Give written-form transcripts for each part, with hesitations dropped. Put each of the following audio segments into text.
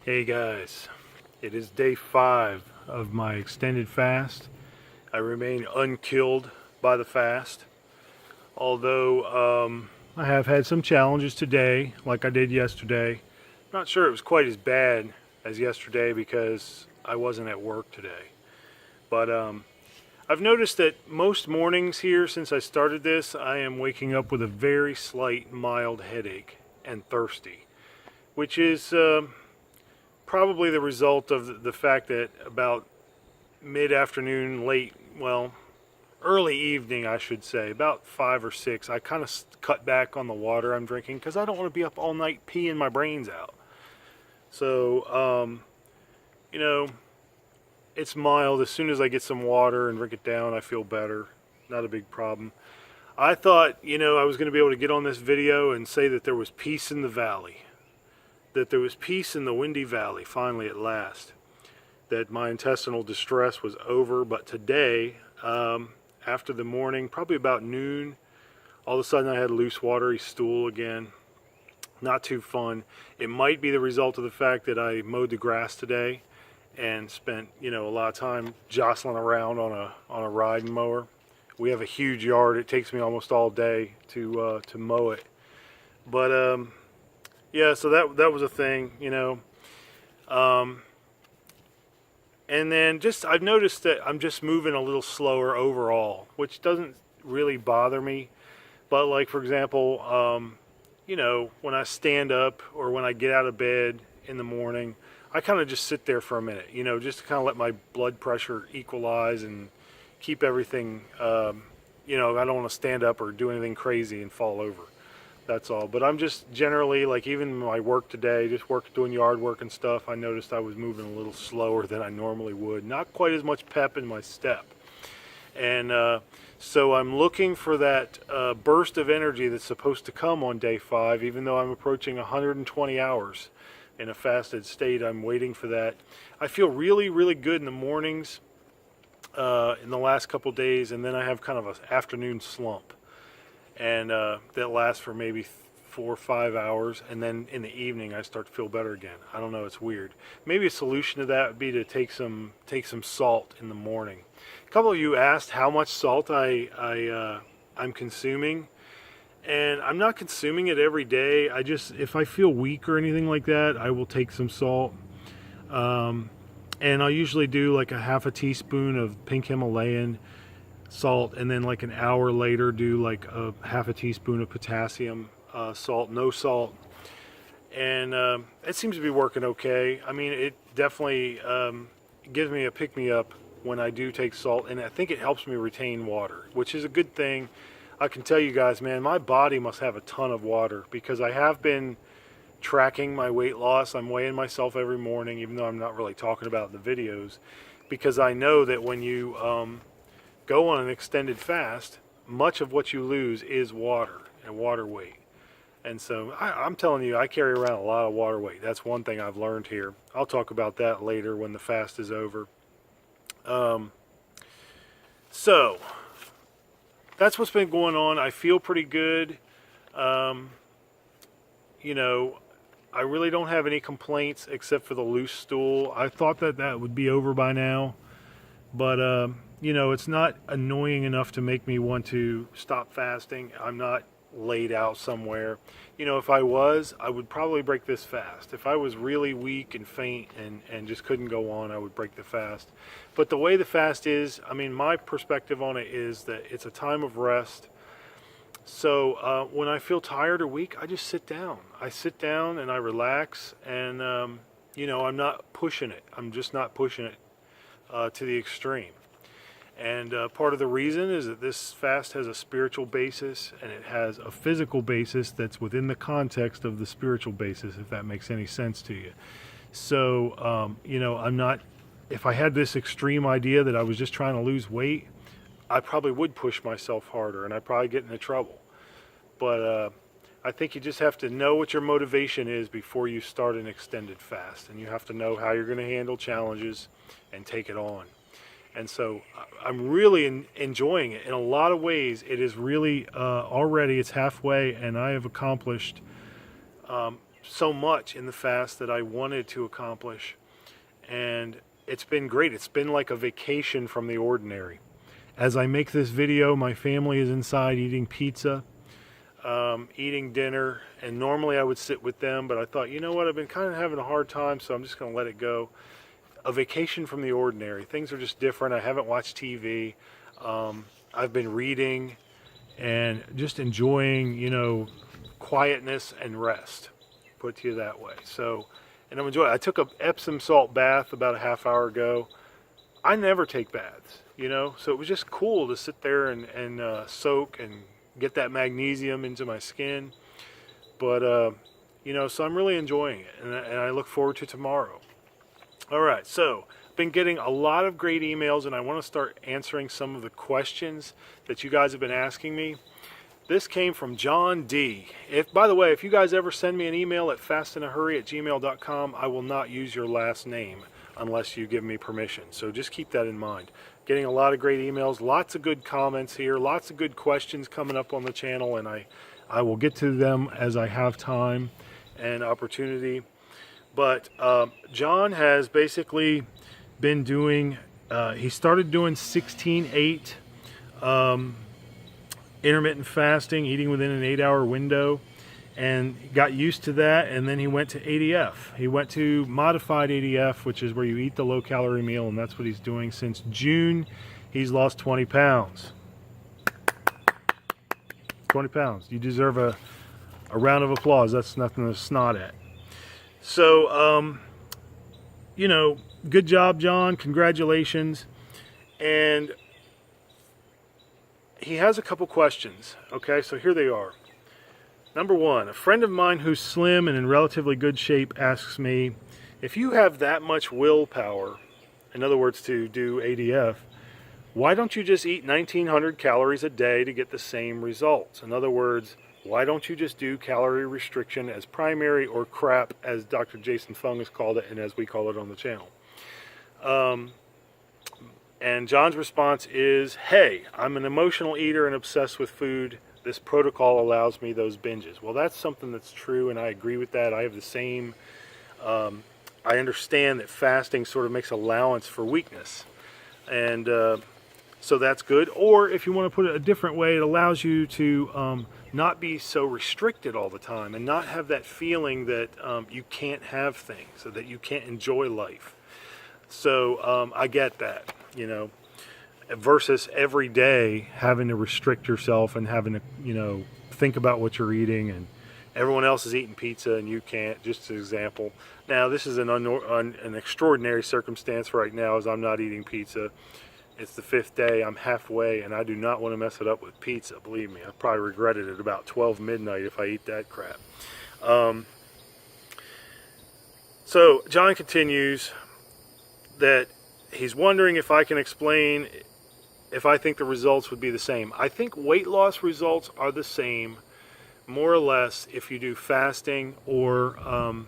Hey guys, it is day 5 of my extended fast. I remain unkilled by the fast, although I have had some challenges today, like I did yesterday. Not sure it was quite as bad as yesterday because I wasn't at work today. But I've noticed that most mornings here since I started this, I am waking up with a very slight, mild headache and thirsty, which is probably the result of the fact that about mid-afternoon, early evening, I should say, about 5 or 6, I kind of cut back on the water I'm drinking because I don't want to be up all night peeing my brains out. So, you know, it's mild. As soon as I get some water and drink it down, I feel better. Not a big problem. I thought, I was going to be able to get on this video and say that there was peace in the valley. That there was peace in the windy valley, finally at last. That my intestinal distress was over, but today, after the morning, probably about noon, all of a sudden I had loose watery stool again. Not too fun. It might be the result of the fact that I mowed the grass today and spent, a lot of time jostling around on a riding mower. We have a huge yard. It takes me almost all day to mow it. But yeah, so that was a thing, and then I've noticed that I'm just moving a little slower overall, which doesn't really bother me. But like, for example, when I stand up or when I get out of bed in the morning, I kind of just sit there for a minute, just to kind of let my blood pressure equalize and keep everything, I don't want to stand up or do anything crazy and fall over. That's all. But I'm just generally, like, even my work today, doing yard work and stuff, I noticed I was moving a little slower than I normally would. Not quite as much pep in my step. And so I'm looking for that burst of energy that's supposed to come on day 5, even though I'm approaching 120 hours in a fasted state. I'm waiting for that. I feel really, really good in the mornings in the last couple days, and then I have kind of an afternoon slump. And that lasts for maybe 4 or 5 hours, and then in the evening I start to feel better again. I don't know, it's weird. Maybe a solution to that would be to take some salt in the morning. A couple of you asked how much salt I'm consuming, and I'm not consuming it every day. If I feel weak or anything like that, I will take some salt. And I'll usually do like a half a teaspoon of pink Himalayan salt, and then like an hour later do like a half a teaspoon of potassium salt, no salt, and it seems to be working okay. I mean, it definitely gives me a pick-me-up when I do take salt, and I think it helps me retain water, which is a good thing. I can tell you guys, man, my body must have a ton of water because I have been tracking my weight loss. I'm weighing myself every morning, even though I'm not really talking about it in the videos, because I know that when you go on an extended fast, much of what you lose is water and water weight. And so I'm telling you, I carry around a lot of water weight. That's one thing I've learned here. I'll talk about that later when the fast is over. So that's what's been going on. I feel pretty good. I really don't have any complaints except for the loose stool. I thought that would be over by now, but it's not annoying enough to make me want to stop fasting. I'm not laid out somewhere. If I was, I would probably break this fast. If I was really weak and faint and just couldn't go on, I would break the fast. But the way the fast is, I mean, my perspective on it is that it's a time of rest. So when I feel tired or weak, I just sit down. I sit down and I relax, and I'm not pushing it. I'm just not pushing it to the extreme. And part of the reason is that this fast has a spiritual basis, and it has a physical basis that's within the context of the spiritual basis, if that makes any sense to you. So, I'm not, if I had this extreme idea that I was just trying to lose weight, I probably would push myself harder, and I'd probably get into trouble. But I think you just have to know what your motivation is before you start an extended fast, and you have to know how you're going to handle challenges and take it on. And so I'm really enjoying it. In a lot of ways, it is really already, it's halfway, and I have accomplished so much in the fast that I wanted to accomplish, and it's been great. It's been like a vacation from the ordinary. As I make this video, my family is inside eating pizza, eating dinner, and normally I would sit with them, but I thought, you know what, I've been kind of having a hard time, so I'm just going to let it go. A vacation from the ordinary. Things are just different. I haven't watched TV. I've been reading and just enjoying, you know, quietness and rest, put to you that way. So, and I'm enjoying it. I took a Epsom salt bath about a half hour ago. I never take baths, you know, so it was just cool to sit there and soak and get that magnesium into my skin. But, you know, so I'm really enjoying it, and I look forward to tomorrow. All right, so been getting a lot of great emails, and I want to start answering some of the questions that you guys have been asking me. This came from John D. By the way, if you guys ever send me an email at fastinahurry@gmail.com, I will not use your last name unless you give me permission. So just keep that in mind. Getting a lot of great emails, lots of good comments here, lots of good questions coming up on the channel, and I will get to them as I have time and opportunity. But John has basically been doing, he started doing 16/8 intermittent fasting, eating within an 8-hour window, and got used to that, and then he went to ADF. He went to modified ADF, which is where you eat the low-calorie meal, and that's what he's doing since June. He's lost 20 pounds. 20 pounds. You deserve a round of applause. That's nothing to snot at. So, you know, good job, John. Congratulations. And he has a couple questions. Okay, so here they are. Number one, a friend of mine who's slim and in relatively good shape asks me, if you have that much willpower, in other words, to do ADF, why don't you just eat 1,900 calories a day to get the same results? In other words, why don't you just do calorie restriction as primary, or CRAP, as Dr. Jason Fung has called it, and as we call it on the channel? And John's response is, hey, I'm an emotional eater and obsessed with food. This protocol allows me those binges. Well, that's something that's true, and I agree with that. I have the same, I understand that fasting sort of makes allowance for weakness. And so that's good. Or if you want to put it a different way, it allows you to not be so restricted all the time and not have that feeling that you can't have things, or that you can't enjoy life. So I get that, you know, versus every day having to restrict yourself and having to, you know, think about what you're eating, and everyone else is eating pizza and you can't, just an example. Now, this is an extraordinary circumstance right now, as I'm not eating pizza. It's the 5th day, I'm halfway, and I do not want to mess it up with pizza, believe me. I'll probably regret it at about 12 midnight if I eat that crap. So John continues that he's wondering if I can explain if I think the results would be the same. I think weight loss results are the same, more or less, if you do fasting or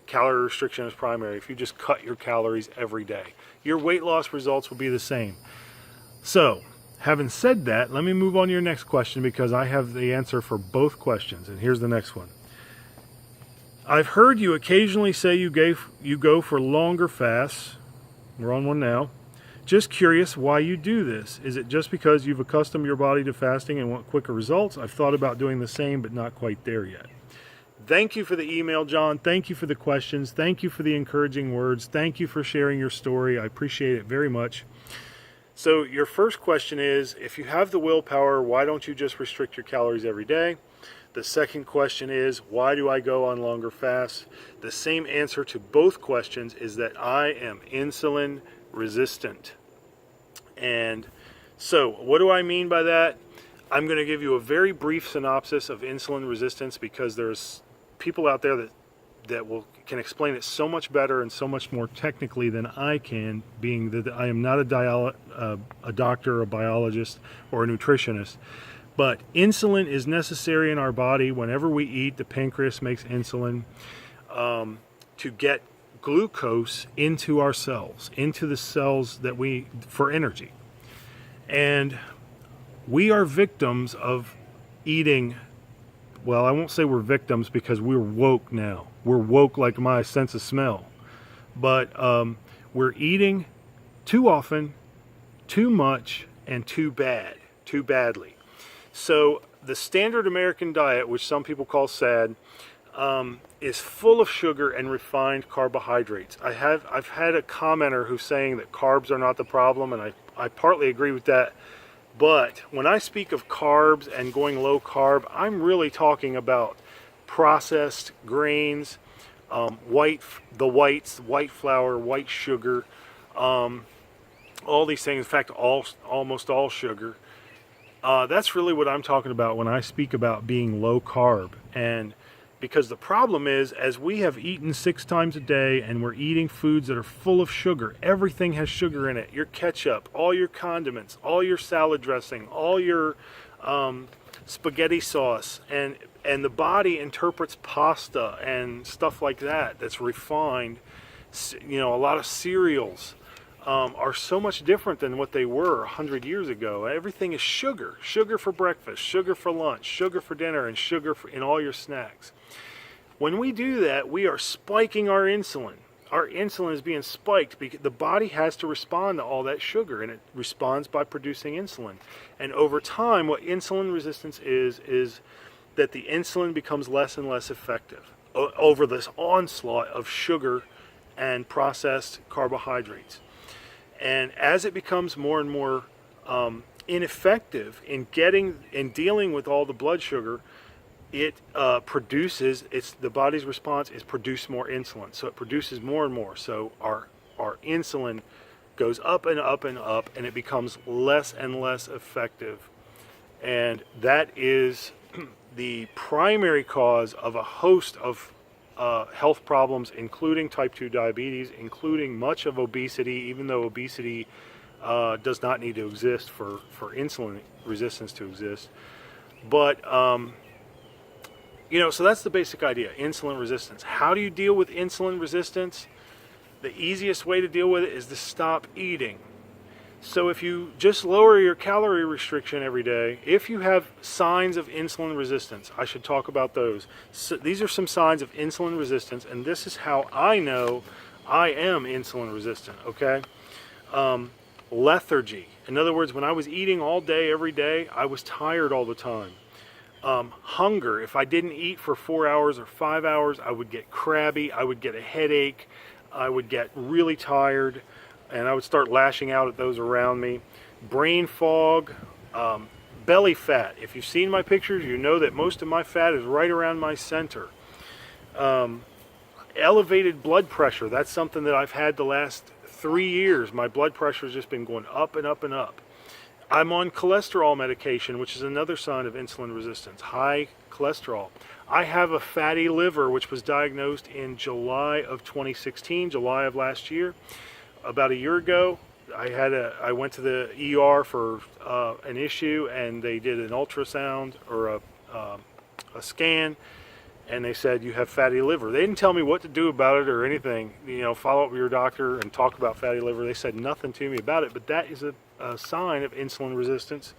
calorie restriction as primary. If you just cut your calories every day, your weight loss results will be the same. So, having said that, let me move on to your next question, because I have the answer for both questions. And here's the next one. I've heard you occasionally say you go for longer fasts. We're on one now. Just curious why you do this. Is it just because you've accustomed your body to fasting and want quicker results? I've thought about doing the same, but not quite there yet. Thank you for the email, John. Thank you for the questions. Thank you for the encouraging words. Thank you for sharing your story. I appreciate it very much. So your first question is, if you have the willpower, why don't you just restrict your calories every day? The second question is, why do I go on longer fasts? The same answer to both questions is that I am insulin resistant. And so what do I mean by that? I'm going to give you a very brief synopsis of insulin resistance, because there's people out there that can explain it so much better and so much more technically than I can, being that I am not a doctor, a biologist, or a nutritionist. But insulin is necessary in our body. Whenever we eat, the pancreas makes insulin to get glucose into our cells, into the cells for energy. And we are victims of eating well, I won't say we're victims because we're woke now. We're woke like my sense of smell. But we're eating too often, too much, and too badly. So the standard American diet, which some people call SAD, is full of sugar and refined carbohydrates. I've had a commenter who's saying that carbs are not the problem, and I partly agree with that. But when I speak of carbs and going low carb, I'm really talking about processed grains, white flour, white sugar, all these things. In fact, almost all sugar. That's really what I'm talking about when I speak about being low carb. And because the problem is, as we have eaten 6 times a day and we're eating foods that are full of sugar, everything has sugar in it. Your ketchup, all your condiments, all your salad dressing, all your spaghetti sauce, and the body interprets pasta and stuff like that that's refined. You know, a lot of cereals are so much different than what they were 100 years ago. Everything is sugar. Sugar for breakfast, sugar for lunch, sugar for dinner, and sugar in all your snacks. When we do that, we are spiking our insulin. Our insulin is being spiked because the body has to respond to all that sugar, and it responds by producing insulin. And over time, what insulin resistance is that the insulin becomes less and less effective over this onslaught of sugar and processed carbohydrates. And as it becomes more and more ineffective in dealing with all the blood sugar, it the body's response is produce more insulin. So it produces more and more. So our insulin goes up and up and up, and it becomes less and less effective. And that is the primary cause of a host of health problems, including type 2 diabetes, including much of obesity, even though obesity does not need to exist for insulin resistance to exist. But, so that's the basic idea, insulin resistance. How do you deal with insulin resistance? The easiest way to deal with it is to stop eating. So if you just lower your calorie restriction every day, if you have signs of insulin resistance, I should talk about those. So these are some signs of insulin resistance, and this is how I know I am insulin resistant, okay? Lethargy. In other words, when I was eating all day, every day, I was tired all the time. Hunger. If I didn't eat for 4 hours or 5 hours, I would get crabby, I would get a headache, I would get really tired, and I would start lashing out at those around me. Brain fog, belly fat. If you've seen my pictures, you know that most of my fat is right around my center. Elevated blood pressure. That's something that I've had the last 3 years. My blood pressure has just been going up and up and up. I'm on cholesterol medication, which is another sign of insulin resistance. High cholesterol. I have a fatty liver, which was diagnosed in July of 2016, July of last year. About a year ago, I went to the ER for an issue, and they did an ultrasound or a scan, and they said you have fatty liver. They didn't tell me what to do about it or anything. Follow up with your doctor and talk about fatty liver. They said nothing to me about it, but that is a sign of insulin resistance.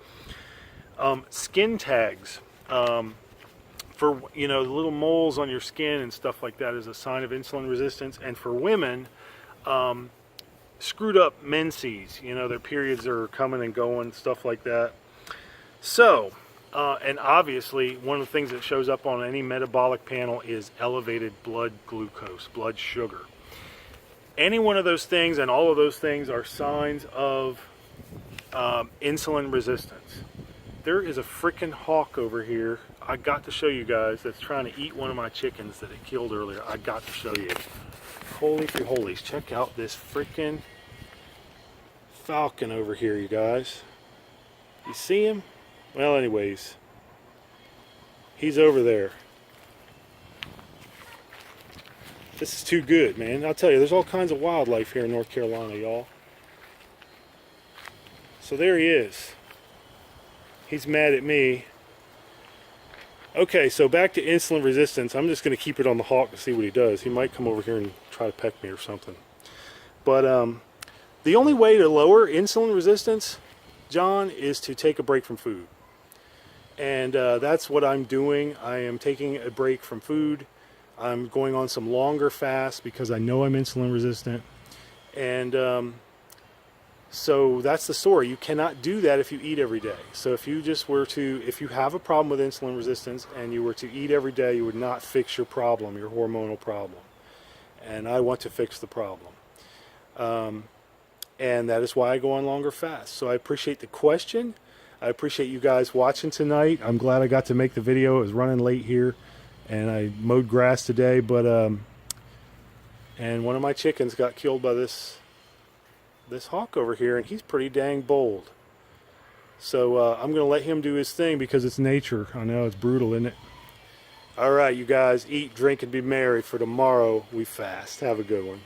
Skin tags. For the little moles on your skin and stuff like that is a sign of insulin resistance. And for women, screwed up menses, their periods are coming and going, stuff like that. So, and obviously one of the things that shows up on any metabolic panel is elevated blood glucose, blood sugar. Any one of those things and all of those things are signs of insulin resistance. There is a freaking hawk over here. I got to show you guys that's trying to eat one of my chickens that it killed earlier. I got to show you. Holy free holies. Check out this freaking falcon over here, you guys. You see him? Well, anyways, he's over there. This is too good, man. I'll tell you, there's all kinds of wildlife here in North Carolina, y'all. So there he is. He's mad at me. Okay, so back to insulin resistance. I'm just going to keep it on the hawk to see what he does. He might come over here and try to peck me or something. But the only way to lower insulin resistance, John, is to take a break from food. And that's what I'm doing. I am taking a break from food. I'm going on some longer fasts because I know I'm insulin resistant. And so that's the story. You cannot do that if you eat every day. So if you just were to, if you have a problem with insulin resistance and you were to eat every day, you would not fix your problem, your hormonal problem. And I want to fix the problem. And that is why I go on longer fasts. So I appreciate the question. I appreciate you guys watching tonight. I'm glad I got to make the video. It was running late here, and I mowed grass today, but and one of my chickens got killed by this hawk over here, and he's pretty dang bold. So I'm going to let him do his thing because it's nature. I know it's brutal, isn't it? All right, you guys, eat, drink, and be merry, for tomorrow we fast. Have a good one.